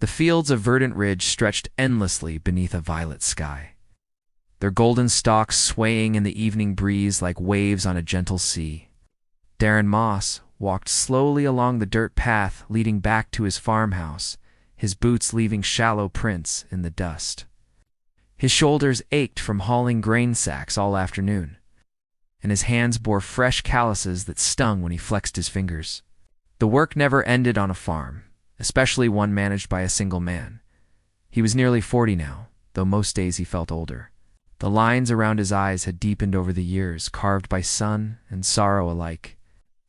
The fields of verdant ridge stretched endlessly beneath a violet sky, their golden stalks swaying in the evening breeze like waves on a gentle sea. Darren Moss walked slowly along the dirt path leading back to his farmhouse, his boots leaving shallow prints in the dust. His shoulders ached from hauling grain sacks all afternoon, and his hands bore fresh calluses that stung when he flexed his fingers. The work never ended on a farm, especially one managed by a single man. He was nearly 40 now, though most days he felt older. The lines around his eyes had deepened over the years, carved by sun and sorrow alike.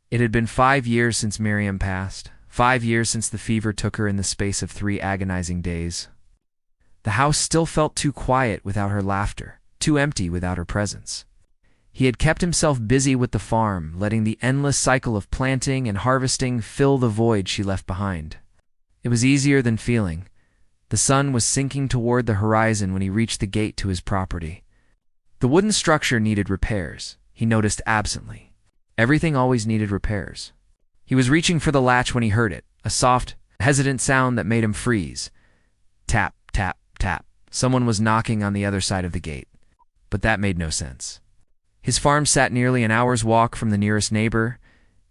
It had been 5 years since Miriam passed, 5 years since the fever took her in the space of 3 agonizing days. The house still felt too quiet without her laughter, too empty without her presence. He had kept himself busy with the farm, letting the endless cycle of planting and harvesting fill the void she left behind. It was easier than feeling. The sun was sinking toward the horizon when he reached the gate to his property. The wooden structure needed repairs, he noticed absently. Everything always needed repairs. He was reaching for the latch when he heard it, a soft, hesitant sound that made him freeze. Tap, tap, tap. Someone was knocking on the other side of the gate. But that made no sense. His farm sat nearly an hour's walk from the nearest neighbor,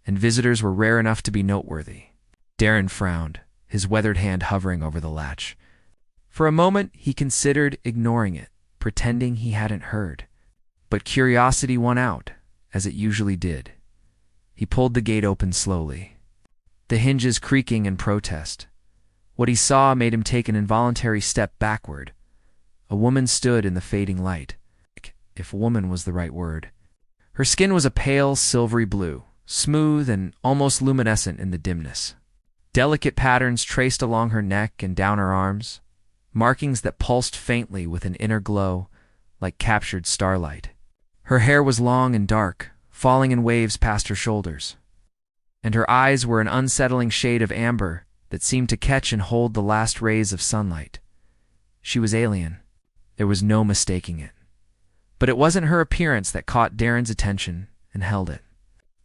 and visitors were rare enough to be noteworthy. Darren frowned, his weathered hand hovering over the latch. For a moment, he considered ignoring it, pretending he hadn't heard. But curiosity won out, as it usually did. He pulled the gate open slowly, the hinges creaking in protest. What he saw made him take an involuntary step backward. A woman stood in the fading light, if woman was the right word. Her skin was a pale, silvery blue, smooth and almost luminescent in the dimness. Delicate patterns traced along her neck and down her arms, markings that pulsed faintly with an inner glow, like captured starlight. Her hair was long and dark, falling in waves past her shoulders, and her eyes were an unsettling shade of amber that seemed to catch and hold the last rays of sunlight. She was alien. There was no mistaking it. But it wasn't her appearance that caught Darren's attention and held it.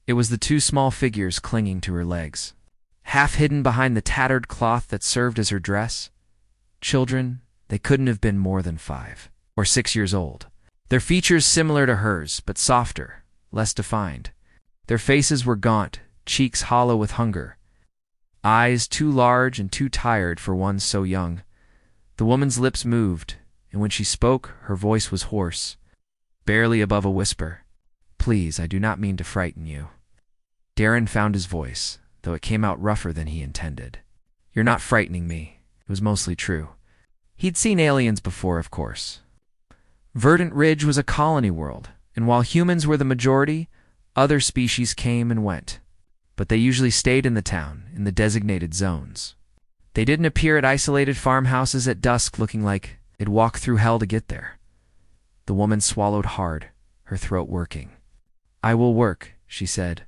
It was the 2 small figures clinging to her legs, half hidden behind the tattered cloth that served as her dress. Children, they couldn't have been more than 5 or 6 years old. Their features similar to hers, but softer, less defined. Their faces were gaunt, cheeks hollow with hunger, eyes too large and too tired for one so young. The woman's lips moved, and when she spoke, her voice was hoarse, barely above a whisper. "Please, I do not mean to frighten you." Darren found his voice, though it came out rougher than he intended. "You're not frightening me." It was mostly true. He'd seen aliens before, of course. Verdant Ridge was a colony world, and while humans were the majority, other species came and went. But they usually stayed in the town, in the designated zones. They didn't appear at isolated farmhouses at dusk looking like they'd walk through hell to get there. The woman swallowed hard, her throat working. "I will work," she said,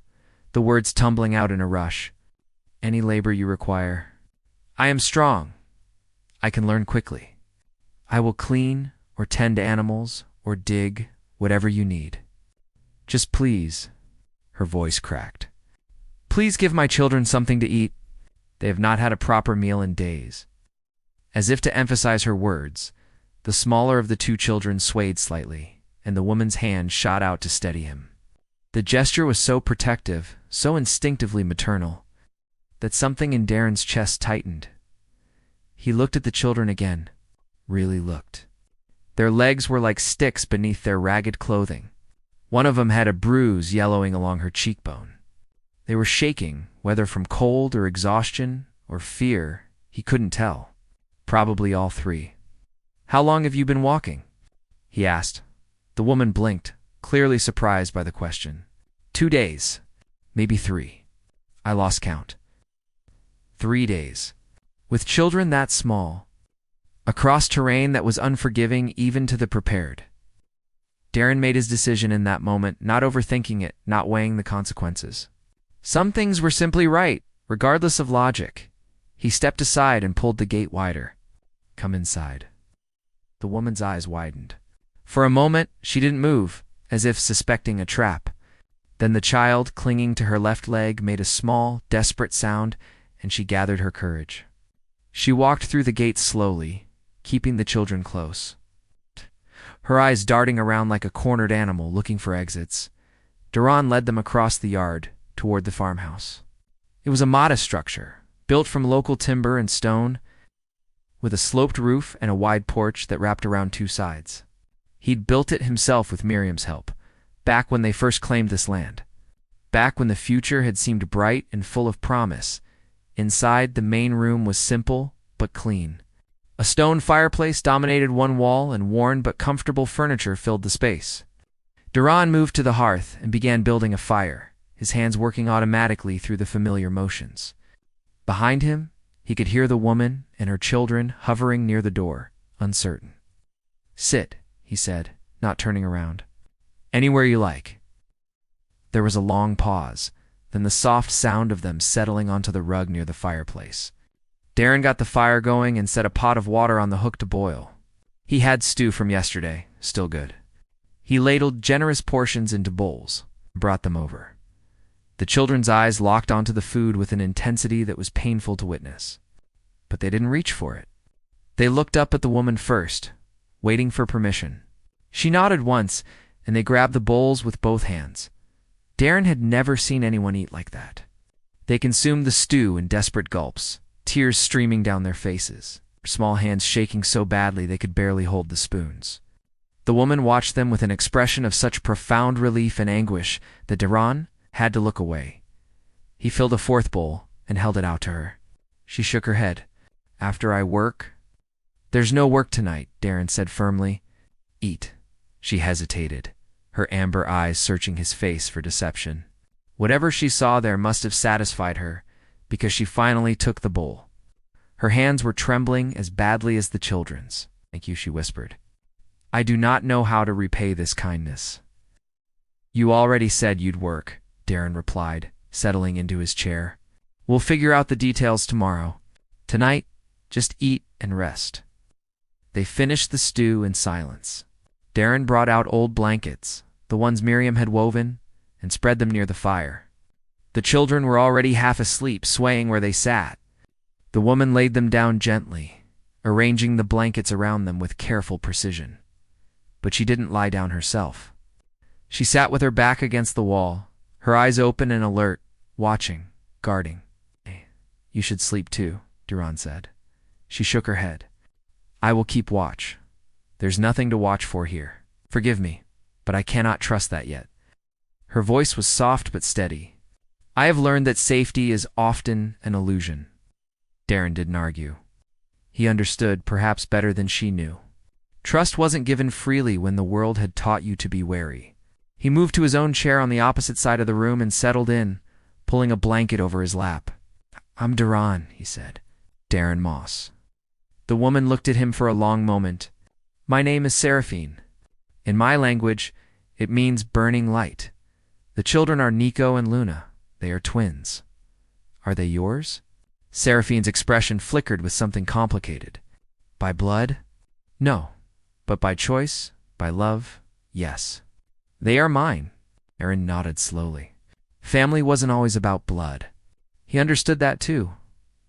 the words tumbling out in a rush. "Any labor you require. I am strong. I can learn quickly. I will clean or tend to animals or dig, whatever you need. Just please," her voice cracked, "please give my children something to eat. They have not had a proper meal in days." As if to emphasize her words, the smaller of the 2 children swayed slightly, and the woman's hand shot out to steady him. The gesture was so protective, so instinctively maternal, that something in Darren's chest tightened. He looked at the children again, really looked. Their legs were like sticks beneath their ragged clothing. One of them had a bruise yellowing along her cheekbone. They were shaking, whether from cold or exhaustion or fear, he couldn't tell. Probably all 3. "How long have you been walking?" he asked. The woman blinked, clearly surprised by the question. 2 days, maybe 3. I lost count. 3 days. With children that small, across terrain that was unforgiving even to the prepared. Darren made his decision in that moment, not overthinking it, not weighing the consequences. Some things were simply right, regardless of logic. He stepped aside and pulled the gate wider. "Come inside." The woman's eyes widened. For a moment, she didn't move, as if suspecting a trap. Then the child, clinging to her left leg, made a small, desperate sound, and she gathered her courage. She walked through the gate slowly, keeping the children close, her eyes darting around like a cornered animal looking for exits. Duran led them across the yard toward the farmhouse. It was a modest structure, built from local timber and stone, with a sloped roof and a wide porch that wrapped around two sides. He'd built it himself with Miriam's help, back when they first claimed this land. Back when the future had seemed bright and full of promise. Inside, the main room was simple but clean. A stone fireplace dominated one wall, and worn but comfortable furniture filled the space. Duran moved to the hearth and began building a fire, his hands working automatically through the familiar motions. Behind him, he could hear the woman and her children hovering near the door, uncertain. "Sit," he said, not turning around. "Anywhere you like." There was a long pause, then the soft sound of them settling onto the rug near the fireplace. Darren got the fire going and set a pot of water on the hook to boil. He had stew from yesterday, still good. He ladled generous portions into bowls, and brought them over. The children's eyes locked onto the food with an intensity that was painful to witness. But they didn't reach for it. They looked up at the woman first, waiting for permission. She nodded once, and they grabbed the bowls with both hands. Darren had never seen anyone eat like that. They consumed the stew in desperate gulps, tears streaming down their faces, their small hands shaking so badly they could barely hold the spoons. The woman watched them with an expression of such profound relief and anguish that Darren had to look away. He filled a fourth bowl and held it out to her. She shook her head. "After I work?" "There's no work tonight," Darren said firmly. "Eat." She hesitated, her amber eyes searching his face for deception. Whatever she saw there must have satisfied her, because she finally took the bowl. Her hands were trembling as badly as the children's. "Thank you," she whispered. "I do not know how to repay this kindness." "You already said you'd work," Darren replied, settling into his chair. "We'll figure out the details tomorrow. Tonight, just eat and rest." They finished the stew in silence. Darren brought out old blankets, the ones Miriam had woven, and spread them near the fire. The children were already half asleep, swaying where they sat. The woman laid them down gently, arranging the blankets around them with careful precision. But she didn't lie down herself. She sat with her back against the wall, her eyes open and alert, watching, guarding. "You should sleep too," Duran said. She shook her head. "I will keep watch. There's nothing to watch for here. Forgive me, but I cannot trust that yet." Her voice was soft but steady. "I have learned that safety is often an illusion." Darren didn't argue. He understood, perhaps better than she knew. Trust wasn't given freely when the world had taught you to be wary. He moved to his own chair on the opposite side of the room and settled in, pulling a blanket over his lap. "I'm Duran," he said. "Darren Moss." The woman looked at him for a long moment. "My name is Seraphine. In my language, it means burning light. The children are Nico and Luna. They are twins." "Are they yours?" Seraphine's expression flickered with something complicated. "By blood? No. But by choice, by love, yes. They are mine." Aaron nodded slowly. Family wasn't always about blood. He understood that too.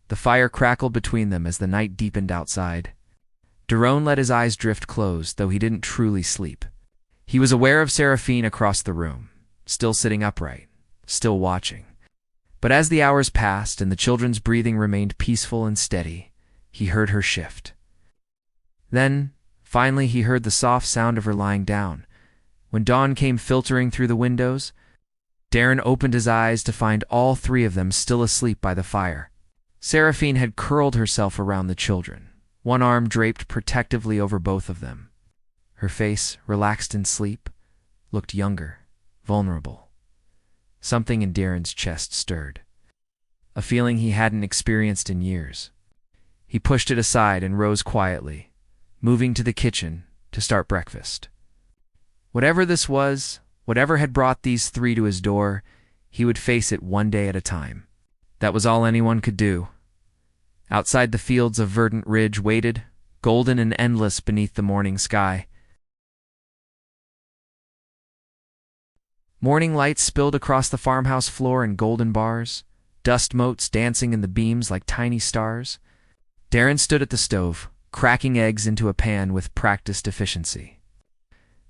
The fire crackled between them as the night deepened outside. Duran let his eyes drift closed, though he didn't truly sleep. He was aware of Seraphine across the room, still sitting upright, still watching. But as the hours passed and the children's breathing remained peaceful and steady, he heard her shift. Then, finally, he heard the soft sound of her lying down. When dawn came filtering through the windows, Darren opened his eyes to find all three of them still asleep by the fire. Seraphine had curled herself around the children, one arm draped protectively over both of them. Her face, relaxed in sleep, looked younger, vulnerable. Something in Darren's chest stirred, a feeling he hadn't experienced in years. He pushed it aside and rose quietly, moving to the kitchen to start breakfast. Whatever this was, whatever had brought these three to his door, he would face it one day at a time. That was all anyone could do. Outside, the fields of verdant ridge waited, golden and endless beneath the morning sky. Morning light spilled across the farmhouse floor in golden bars, dust motes dancing in the beams like tiny stars. Darren stood at the stove, cracking eggs into a pan with practiced efficiency.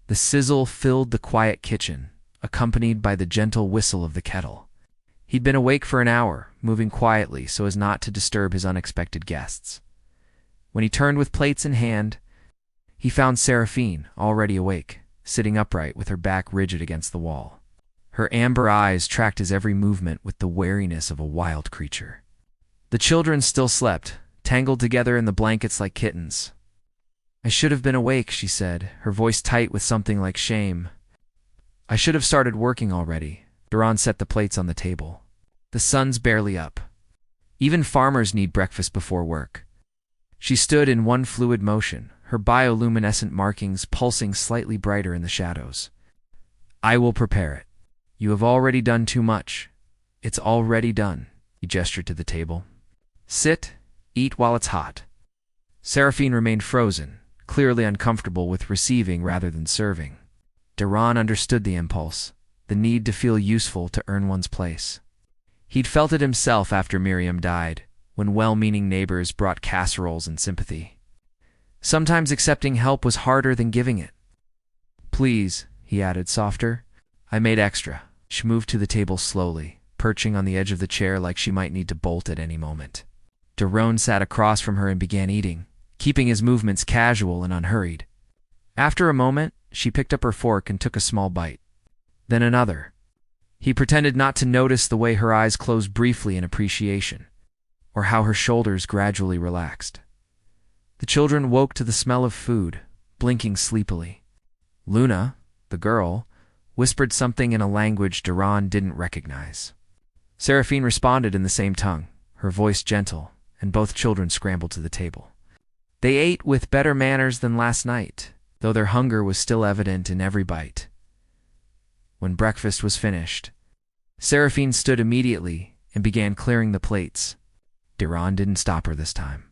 The sizzle filled the quiet kitchen, accompanied by the gentle whistle of the kettle. He'd been awake for an hour, moving quietly so as not to disturb his unexpected guests. When he turned with plates in hand, he found Seraphine, already awake, sitting upright with her back rigid against the wall. Her amber eyes tracked his every movement with the wariness of a wild creature. The children still slept, tangled together in the blankets like kittens. "I should have been awake," she said, her voice tight with something like shame. "I should have started working already." Duran set the plates on the table. "The sun's barely up. Even farmers need breakfast before work." She stood in one fluid motion, her bioluminescent markings pulsing slightly brighter in the shadows. "I will prepare it. You have already done too much. It's already done." He gestured to the table. "Sit, eat while it's hot." Seraphine remained frozen, clearly uncomfortable with receiving rather than serving. Duran understood the impulse, the need to feel useful to earn one's place. He'd felt it himself after Miriam died, when well-meaning neighbors brought casseroles and sympathy. Sometimes accepting help was harder than giving it. "Please," he added, softer. "I made extra." She moved to the table slowly, perching on the edge of the chair like she might need to bolt at any moment. Duran sat across from her and began eating, keeping his movements casual and unhurried. After a moment, she picked up her fork and took a small bite. Then another. He pretended not to notice the way her eyes closed briefly in appreciation, or how her shoulders gradually relaxed. The children woke to the smell of food, blinking sleepily. Luna, the girl, whispered something in a language Duran didn't recognize. Seraphine responded in the same tongue, her voice gentle, and both children scrambled to the table. They ate with better manners than last night, though their hunger was still evident in every bite. When breakfast was finished, Seraphine stood immediately and began clearing the plates. Duran didn't stop her this time.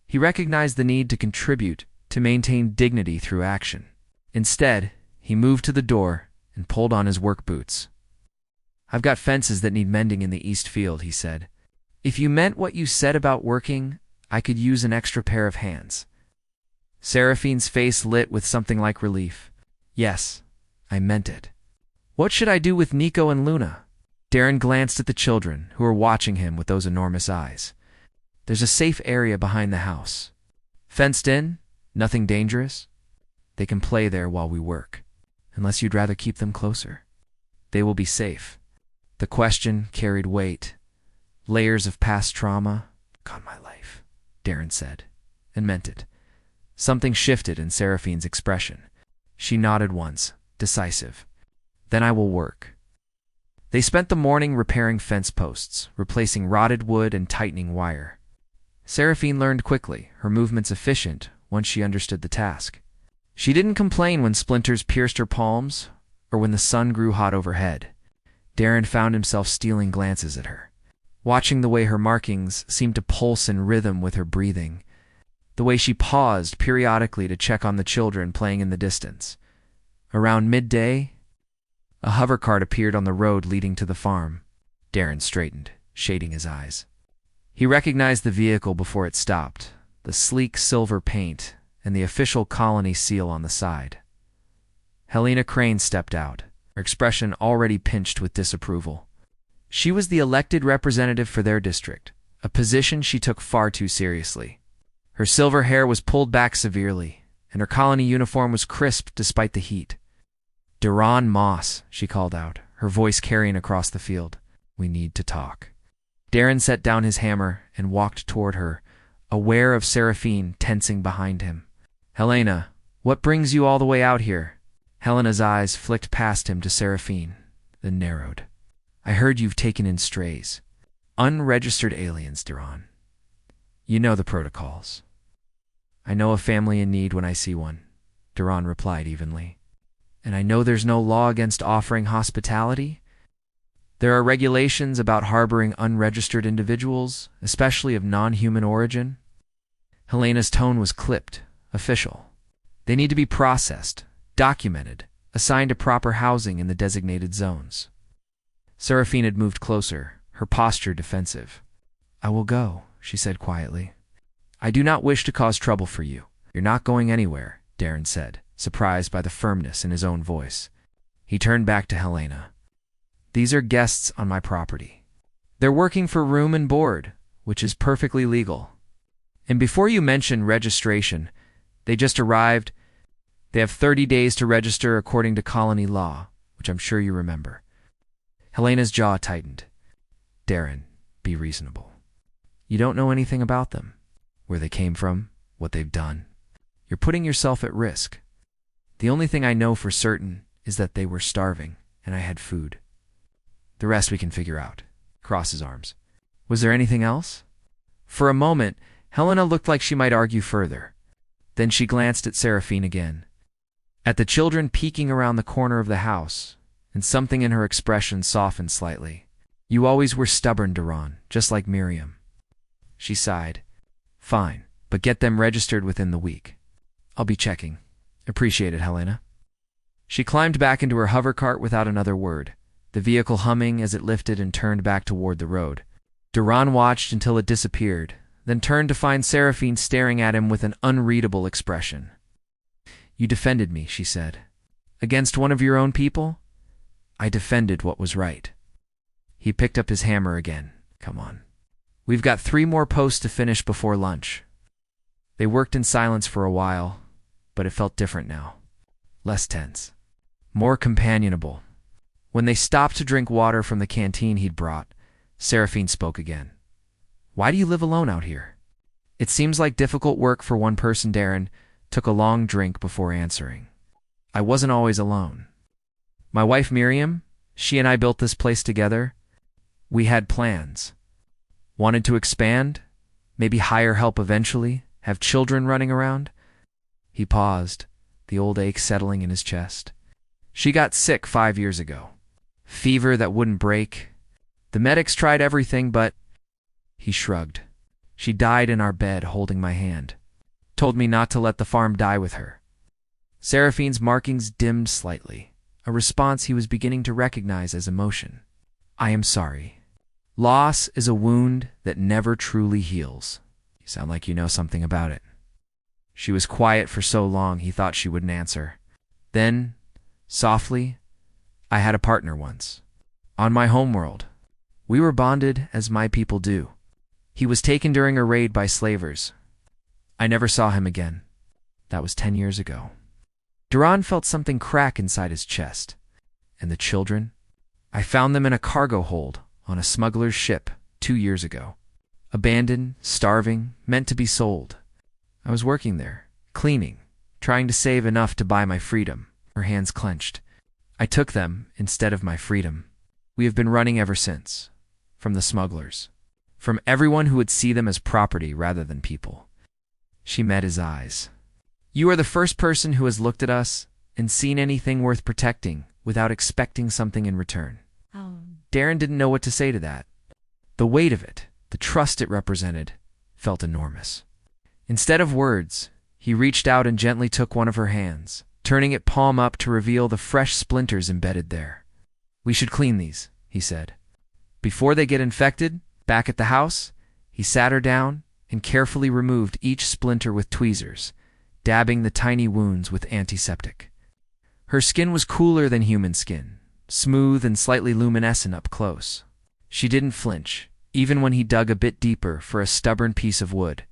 He recognized the need to contribute, to maintain dignity through action. Instead, he moved to the door and pulled on his work boots. "I've got fences that need mending in the east field," he said. "If you meant what you said about working, I could use an extra pair of hands." Seraphine's face lit with something like relief. "Yes, I meant it." "What should I do with Nico and Luna?" Darren glanced at the children, who were watching him with those enormous eyes. "There's a safe area behind the house. Fenced in, nothing dangerous. They can play there while we work, unless you'd rather keep them closer. They will be safe." The question carried weight. Layers of past trauma. "God, my life," Darren said, and meant it. Something shifted in Seraphine's expression. She nodded once, decisive. "Then I will work." They spent the morning repairing fence posts, replacing rotted wood and tightening wire. Seraphine learned quickly, her movements efficient once she understood the task. She didn't complain when splinters pierced her palms or when the sun grew hot overhead. Darren found himself stealing glances at her, watching the way her markings seemed to pulse in rhythm with her breathing, the way she paused periodically to check on the children playing in the distance. Around midday, a hover cart appeared on the road leading to the farm. Darren straightened, shading his eyes. He recognized the vehicle before it stopped, the sleek silver paint and the official colony seal on the side. Helena Crane stepped out, her expression already pinched with disapproval. She was the elected representative for their district, a position she took far too seriously. Her silver hair was pulled back severely, and her colony uniform was crisp despite the heat. "Duran Moss," she called out, her voice carrying across the field. "We need to talk." Darren set down his hammer and walked toward her, aware of Seraphine tensing behind him. "Helena, what brings you all the way out here?" Helena's eyes flicked past him to Seraphine, then narrowed. "I heard you've taken in strays. Unregistered aliens, Duran. You know the protocols." "I know a family in need when I see one," Duran replied evenly. "And I know there's no law against offering hospitality. There are regulations about harboring unregistered individuals, especially of non-human origin." Helena's tone was clipped, official. "They need to be processed, documented, assigned to proper housing in the designated zones." Seraphine had moved closer, her posture defensive. "I will go," she said quietly. I do not wish to cause trouble for you. You're not going anywhere, Darren said, surprised by the firmness in his own voice. He turned back to Helena. These are guests on my property. They're working for room and board, which is perfectly legal. And before you mention registration, they just arrived. They have 30 days to register according to colony law, which I'm sure you remember. Helena's jaw tightened. Darren, be reasonable. You don't know anything about them, where they came from, what they've done. You're putting yourself at risk. The only thing I know for certain is that they were starving, and I had food. The rest we can figure out. Cross his arms. Was there anything else? For a moment, Helena looked like she might argue further. Then she glanced at Seraphine again. At the children peeking around the corner of the house, and something in her expression softened slightly. You always were stubborn, Duran, just like Miriam. She sighed. Fine, but get them registered within the week. I'll be checking. Appreciate it, Helena. She climbed back into her hover cart without another word, the vehicle humming as it lifted and turned back toward the road. Duran watched until it disappeared, then turned to find Seraphine staring at him with an unreadable expression. You defended me, she said. Against one of your own people? I defended what was right. He picked up his hammer again. Come on. We've got 3 more posts to finish before lunch. They worked in silence for a while, but it felt different now. Less tense. More companionable. When they stopped to drink water from the canteen he'd brought, Seraphine spoke again. Why do you live alone out here? It seems like difficult work for one person. Darren took a long drink before answering. I wasn't always alone. My wife Miriam, she and I built this place together. We had plans. Wanted to expand, maybe hire help eventually, have children running around. He paused, the old ache settling in his chest. She got sick 5 years ago. Fever that wouldn't break. The medics tried everything, but... He shrugged. She died in our bed holding my hand. Told me not to let the farm die with her. Seraphine's markings dimmed slightly, a response he was beginning to recognize as emotion. I am sorry. Loss is a wound that never truly heals. You sound like you know something about it. She was quiet for so long he thought she wouldn't answer. Then, softly, I had a partner once. On my homeworld. We were bonded as my people do. He was taken during a raid by slavers. I never saw him again. That was 10 years ago. Duran felt something crack inside his chest. And the children? I found them in a cargo hold on a smuggler's ship 2 years ago. Abandoned, starving, meant to be sold. I was working there, cleaning, trying to save enough to buy my freedom. Her hands clenched. I took them instead of my freedom. We have been running ever since. From the smugglers. From everyone who would see them as property rather than people. She met his eyes. You are the first person who has looked at us and seen anything worth protecting without expecting something in return. Darren didn't know what to say to that. The weight of it, the trust it represented, felt enormous. Instead of words, he reached out and gently took one of her hands, turning it palm up to reveal the fresh splinters embedded there. We should clean these, he said. Before they get infected, back at the house, he sat her down and carefully removed each splinter with tweezers, dabbing the tiny wounds with antiseptic. Her skin was cooler than human skin, smooth and slightly luminescent up close. She didn't flinch, even when he dug a bit deeper for a stubborn piece of wood.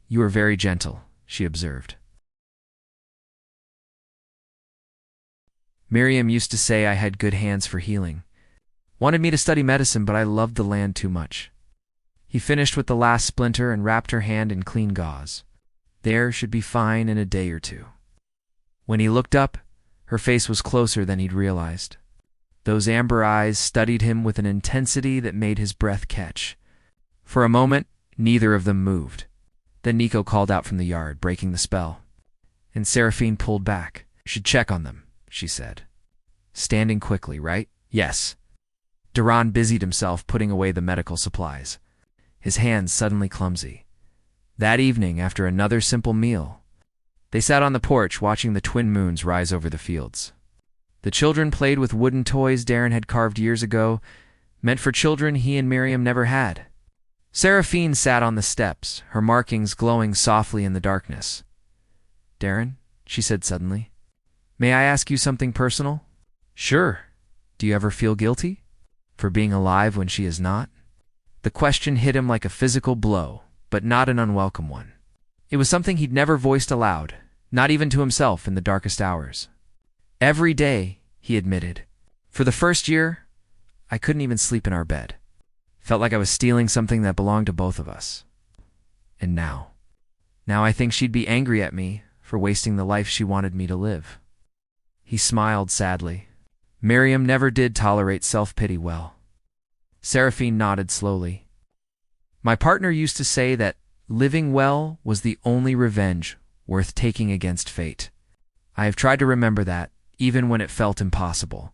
You are very gentle, she observed. Miriam used to say I had good hands for healing. Wanted me to study medicine, but I loved the land too much. He finished with the last splinter and wrapped her hand in clean gauze. There should be fine in a day or two. When he looked up, her face was closer than he'd realized. Those amber eyes studied him with an intensity that made his breath catch. For a moment, neither of them moved. Then Nico called out from the yard, breaking the spell. And Seraphine pulled back. Should check on them, she said. Standing quickly, right? Yes. Duran busied himself putting away the medical supplies, his hands suddenly clumsy. That evening, after another simple meal, they sat on the porch watching the twin moons rise over the fields. The children played with wooden toys Darren had carved years ago, meant for children he and Miriam never had. Seraphine sat on the steps, her markings glowing softly in the darkness. "Darren," she said suddenly, "may I ask you something personal?" "Sure. Do you ever feel guilty? For being alive when she is not?" The question hit him like a physical blow, but not an unwelcome one. It was something he'd never voiced aloud, not even to himself in the darkest hours. "Every day," he admitted. "For the first year, I couldn't even sleep in our bed. Felt like I was stealing something that belonged to both of us. And now I think she'd be angry at me for wasting the life she wanted me to live." He smiled sadly. Miriam never did tolerate self-pity well. Seraphine nodded slowly. "My partner used to say that living well was the only revenge worth taking against fate. I have tried to remember that, even when it felt impossible."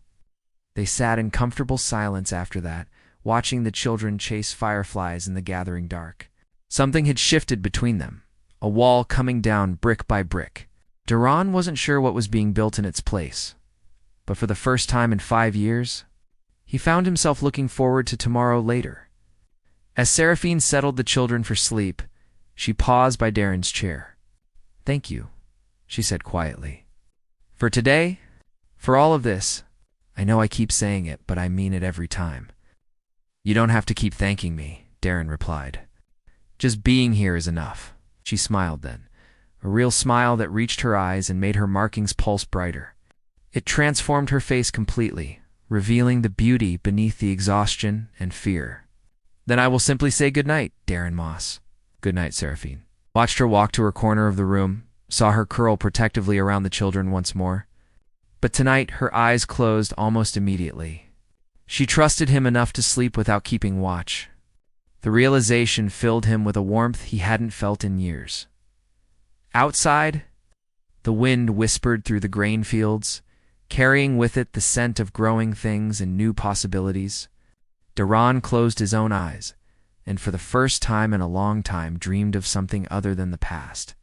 They sat in comfortable silence after that, watching the children chase fireflies in the gathering dark. Something had shifted between them, a wall coming down brick by brick. Duran wasn't sure what was being built in its place, but for the first time in 5 years, he found himself looking forward to tomorrow later. As Seraphine settled the children for sleep, she paused by Darren's chair. "Thank you," she said quietly. "For today, for all of this. I know I keep saying it, but I mean it every time." "You don't have to keep thanking me," Darren replied. "Just being here is enough." She smiled then, a real smile that reached her eyes and made her markings pulse brighter. It transformed her face completely, revealing the beauty beneath the exhaustion and fear. "Then I will simply say good night, Darren Moss." "Good night, Seraphine." Watched her walk to her corner of the room, saw her curl protectively around the children once more. But tonight her eyes closed almost immediately. She trusted him enough to sleep without keeping watch. The realization filled him with a warmth he hadn't felt in years. Outside, the wind whispered through the grain fields, carrying with it the scent of growing things and new possibilities. Duran closed his own eyes, and for the first time in a long time dreamed of something other than the past.